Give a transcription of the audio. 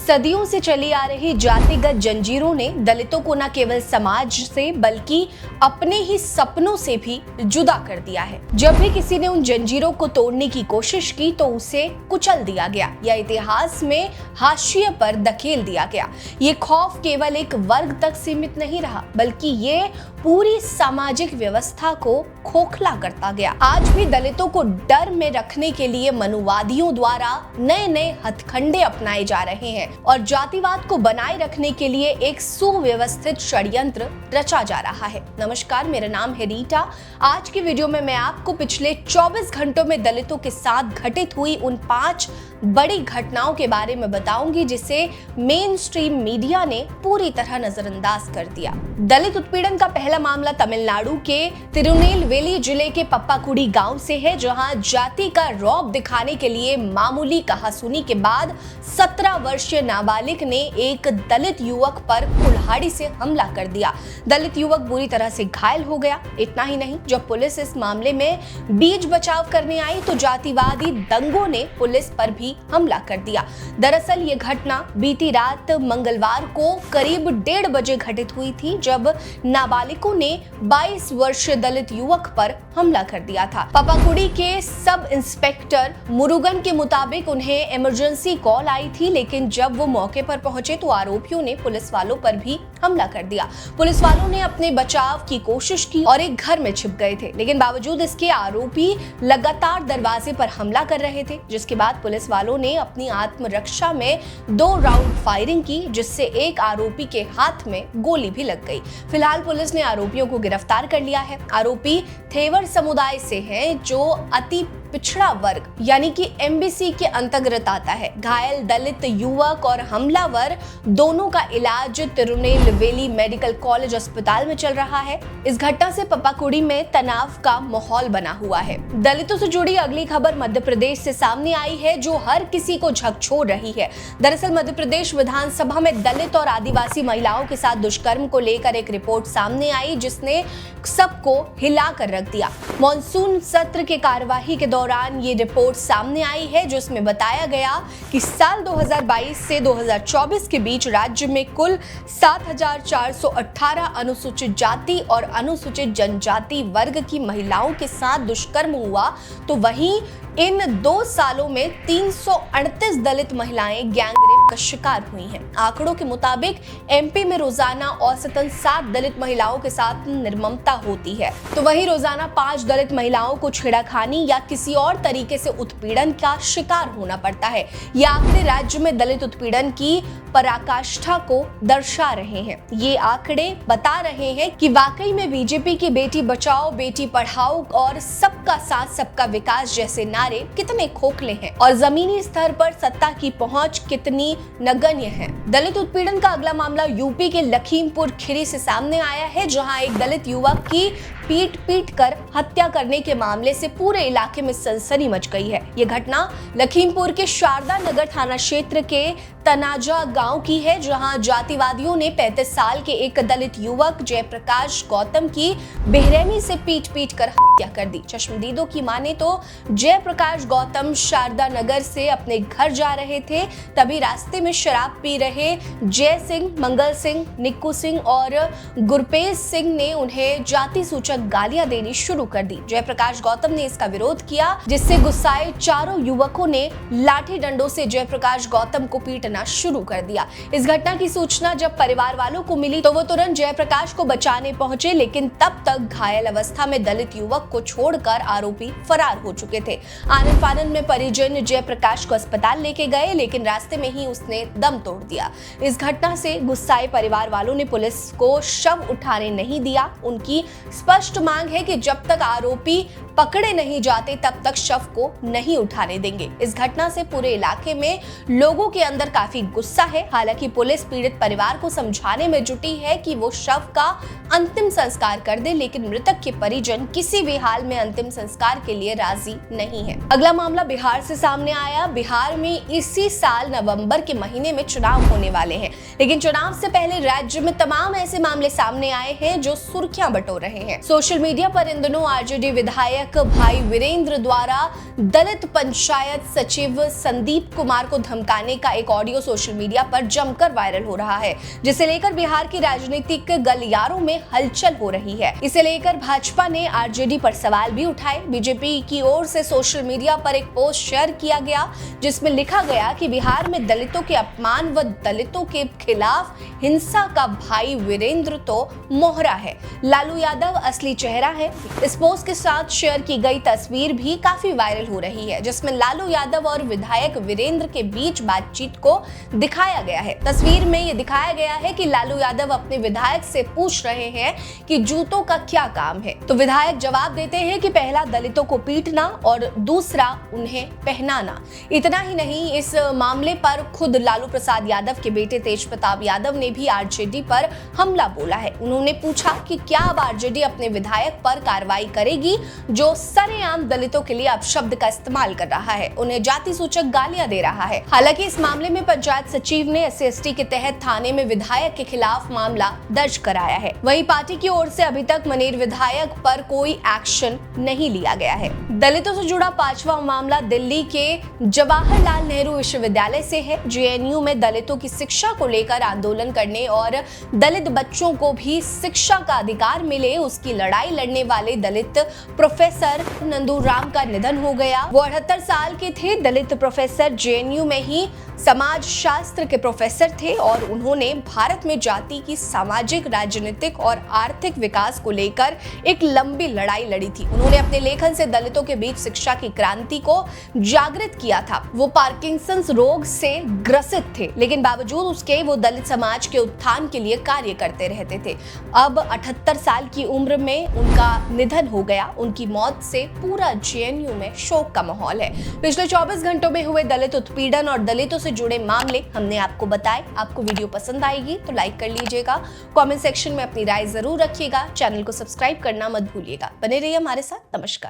सदियों से चली आ रही जातिगत जंजीरों ने दलितों को न केवल समाज से बल्कि अपने ही सपनों से भी जुदा कर दिया है। जब भी किसी ने उन जंजीरों को तोड़ने की कोशिश की तो उसे कुचल दिया गया या इतिहास में हाशिए पर धकेल दिया गया। ये खौफ केवल एक वर्ग तक सीमित नहीं रहा बल्कि ये पूरी सामाजिक व्यवस्था को खोखला करता गया। आज भी दलितों को डर में रखने के लिए मनुवादियों द्वारा नए नए हथकंडे अपनाए जा रहे हैं और जातिवाद को बनाए रखने के लिए एक सुव्यवस्थित षड्यंत्र रचा जा रहा है। नमस्कार, मेरा नाम है रीटा। आज की वीडियो में मैं आपको पिछले 24 घंटों में दलितों के साथ घटित हुई उन 5 बड़ी घटनाओं के बारे में बताऊंगी जिसे मेन स्ट्रीम मीडिया ने पूरी तरह नजरअंदाज कर दिया। दलित उत्पीड़न का पहला मामला तमिलनाडु के तिरुनेलवेली जिले के पप्पाकुड़ी गांव से है, जहां जाति का रौब दिखाने के लिए मामूली कहासुनी के बाद 17 वर्षीय नाबालिग ने एक दलित युवक पर कुल्हाड़ी से हमला कर दिया। दलित युवक बुरी तरह से घायल हो गया। इतना ही नहीं, जब पुलिस इस मामले में बीच बचाव करने आई तो जातिवादी दंगों ने पुलिस पर भी हमला कर दिया। दरअसल ये घटना बीती रात मंगलवार को करीब 1:30 बजे घटित हुई थी, जब नाबालिगों ने 22 वर्षीय दलित युवक पर हमला कर दिया था। पप्पाकुड़ी के सब इंस्पेक्टर मुरुगन के मुताबिक उन्हें इमरजेंसी कॉल आई थी, लेकिन जब वो मौके पर पहुंचे तो आरोपियों ने पुलिस वालों पर भी हमला कर दिया। पुलिस वालों ने अपने बचाव की कोशिश की और एक घर में छिप गए थे, लेकिन बावजूद इसके आरोपी लगातार दरवाजे पर हमला कर रहे थे, जिसके बाद पुलिस वालों ने अपनी आत्मरक्षा में 2 राउंड फायरिंग की, जिससे एक आरोपी के हाथ में गोली भी लग गई। फिलहाल पुलिस ने आरोपियों को गिरफ्तार कर लिया है। आरोपी थेवर समुदाय से हैं, जो अति पिछड़ा वर्ग यानी कि एमबीसी के अंतर्गत आता है। घायल दलित युवक और हमलावर दोनों का इलाज तिरुनेलवेली मेडिकल कॉलेज अस्पताल में चल रहा है। इस घटना से पप्पाकुड़ी में तनाव का माहौल बना हुआ है। दलितों से जुड़ी अगली खबर मध्य प्रदेश से सामने आई है, जो हर किसी को झकझोर रही है। दरअसल मध्य प्रदेश विधानसभा में दलित और आदिवासी महिलाओं के साथ दुष्कर्म को लेकर एक रिपोर्ट सामने आई, जिसने सबको हिला कर रख दिया। मॉनसून सत्र के कार्यवाही के दौरान ये रिपोर्ट सामने आई है, जिसमें बताया गया कि साल 2022 से 2024 के बीच राज्य में कुल 7,418 अनुसूचित जाति और अनुसूचित जनजाति वर्ग की महिलाओं के साथ दुष्कर्म हुआ, तो वहीं इन 2 सालों में 338 दलित महिलाएं गैंग रेप का शिकार हुई हैं। आंकड़ों के मुताबिक एमपी में रोजाना औसतन 7 दलित महिलाओं के साथ निर्ममता होती है, तो वहीं रोजाना 5 दलित महिलाओं को छेड़खानी या किसी और तरीके से उत्पीड़न का शिकार होना पड़ता है। ये आंकड़े राज्य में दलित उत्पीड़न की पराकाष्ठा को दर्शा रहे हैं। ये आंकड़े बता रहे हैं कि वाकई में बीजेपी की बेटी बचाओ बेटी पढ़ाओ और सबका साथ सबका विकास जैसे नारे कितने खोखले हैं और जमीनी स्तर पर सत्ता की पहुंच कितनी नगण्य है। दलित उत्पीड़न का अगला मामला यूपी के लखीमपुर खीरी से सामने आया है, जहां एक दलित युवक की पीट कर हत्या करने के मामले से पूरे इलाके में सनसनी मच गई है। ये घटना लखीमपुर के शारदा नगर थाना क्षेत्र के तनाजा गांव की है, जहां जातिवादियों ने 35 साल के एक दलित युवक जयप्रकाश गौतम की बेरहमी से पीट कर हत्या कर दी। चश्मदीदों की माने तो जयप्रकाश गौतम शारदा नगर से अपने घर जा रहे थे, तभी रास्ते में शराब पी रहे जय सिंह, मंगल सिंह, निक्कू सिंह और गुरपेज सिंह ने उन्हें जाति सूचक गालियां देनी शुरू कर दी। जयप्रकाश गौतम ने इसका विरोध किया, जिससे गुस्साए चारों युवकों ने लाठी डंडों से जयप्रकाश गौतम को पीटना शुरू कर दिया। इस घटना की सूचना जब परिवार वालों को मिली तो वो तुरंत जयप्रकाश को बचाने पहुंचे, लेकिन तब तक घायल अवस्था में दलित युवक को छोड़कर आरोपी फरार हो चुके थे। आनन फानन में परिजन जयप्रकाश को अस्पताल लेके गए, लेकिन रास्ते में ही उसने दम तोड़ दिया। इस घटना से गुस्साए परिवार वालों ने पुलिस को शव उठाने नहीं दिया। उनकी स्पष्ट मांग है कि जब तक आरोपी पकड़े नहीं जाते तब तक शव को नहीं उठाने देंगे। इस घटना से पूरे इलाके में लोगों के अंदर काफी गुस्सा है। हालांकि पुलिस पीड़ित परिवार को समझाने में जुटी है कि वो शव का अंतिम संस्कार कर दे, लेकिन मृतक के परिजन किसी भी हाल में अंतिम संस्कार के लिए राजी नहीं है। अगला मामला बिहार से सामने आया। बिहार में इसी साल नवंबर के महीने में चुनाव होने वाले हैं, लेकिन चुनाव से पहले राज्य में तमाम ऐसे मामले सामने आए हैं जो सुर्खियां बटोर रहे हैं। सोशल मीडिया पर इन दिनों आरजेडी विधायक विधायक भाई वीरेंद्र द्वारा दलित पंचायत सचिव संदीप कुमार को धमकाने का एक ऑडियो सोशल मीडिया पर जमकर वायरल हो रहा है, जिसे लेकर बिहार की राजनीतिक गलियारों में हलचल हो रही है। इसे लेकर भाजपा ने आरजेडी पर सवाल भी उठाए। बीजेपी की ओर से सोशल मीडिया पर एक पोस्ट शेयर किया गया जिसमें लिखा गया कि बिहार में दलितों के अपमान व दलितों के खिलाफ हिंसा का भाई वीरेंद्र तो मोहरा है, लालू यादव असली चेहरा है। इस पोस्ट के साथ शेयर की गई तस्वीर भी काफी वायरल हो रही है, जिसमें लालू यादव और विधायक वीरेंद्र के बीच बातचीत को दिखाया गया है। तस्वीर में यह दिखाया गया है कि लालू यादव अपने विधायक से पूछ रहे हैं कि जूतों का क्या काम है, तो विधायक जवाब देते हैं कि पहला दलितों को पीटना और दूसरा उन्हें पहनाना। इतना ही नहीं, इस मामले पर खुद लालू प्रसाद यादव के बेटे तेज प्रताप यादव ने भी आरजेडी पर हमला बोला है। उन्होंने पूछा कि क्या अब आरजेडी अपने विधायक पर कार्रवाई करेगी जो सरेआम दलितों के लिए अपशब्द का इस्तेमाल कर रहा है, उन्हें जाति सूचक गालियां दे रहा है। हालांकि इस मामले में पंचायत सचिव ने SC/ST के तहत थाने में विधायक के खिलाफ मामला दर्ज कराया है। वहीं पार्टी की ओर से अभी तक मनेर विधायक पर कोई एक्शन नहीं लिया गया है। दलितों से जुड़ा 5वां मामला दिल्ली के जवाहरलाल नेहरू विश्वविद्यालय से है। JNU में दलितों की शिक्षा को लेकर आंदोलन करने और दलित बच्चों को भी शिक्षा का अधिकार मिले, उसकी लड़ाई लड़ने वाले दलित प्रोफेसर नंदूराम का निधन हो गया। वो 78 साल के थे। दलित प्रोफेसर JNU में ही समाज शास्त्र के प्रोफेसर थे और उन्होंने भारत में जाति की सामाजिक, राजनीतिक और आर्थिक विकास को लेकर एक लंबी लड़ाई लड़ी थी। उन्होंने अपने लेखन से दलितों के बीच शिक्षा की क्रांति को जागृत किया था। वो पार्किंसंस रोग से ग्रसित थे, लेकिन बावजूद उसके वो दलित समाज के उत्थान के लिए कार्य करते रहते थे। अब 78 साल की उम्र में उनका निधन हो गया। उनकी मौत से पूरा JNU में शोक का माहौल है। पिछले 24 घंटों में हुए दलित उत्पीड़न और दलितों से जुड़े मामले हमने आपको बताए। आपको वीडियो पसंद आएगी तो लाइक कर लीजिएगा, कमेंट सेक्शन में अपनी राय जरूर रखिएगा, चैनल को सब्सक्राइब करना मत भूलिएगा। बने रहिए हमारे साथ। नमस्कार।